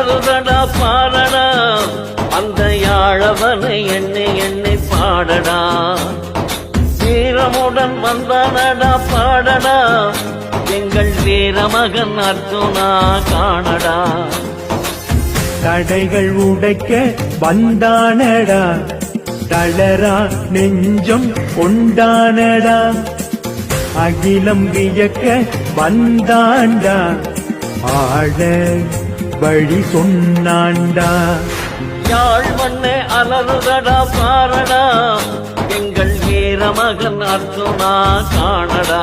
அலறுதடா பாடடா அந்த யாழவனை எண்ணி எண்ணி பாடடா வீரமுடன் வந்தானடா பாடடா எங்கள் வீரமகன் அர்ஜுனா காணடா தடைகள் உடைக்க வந்தானடா தளரா நெஞ்சம் கொண்டானடா அகிலம் வியக்க வந்தாண்டா ஆட வழி சொன்னாண்டா யாழ் மண்ணே அலறுதடா பாரடா எங்கள் வீரமகன் அர்ஜுனா காணடா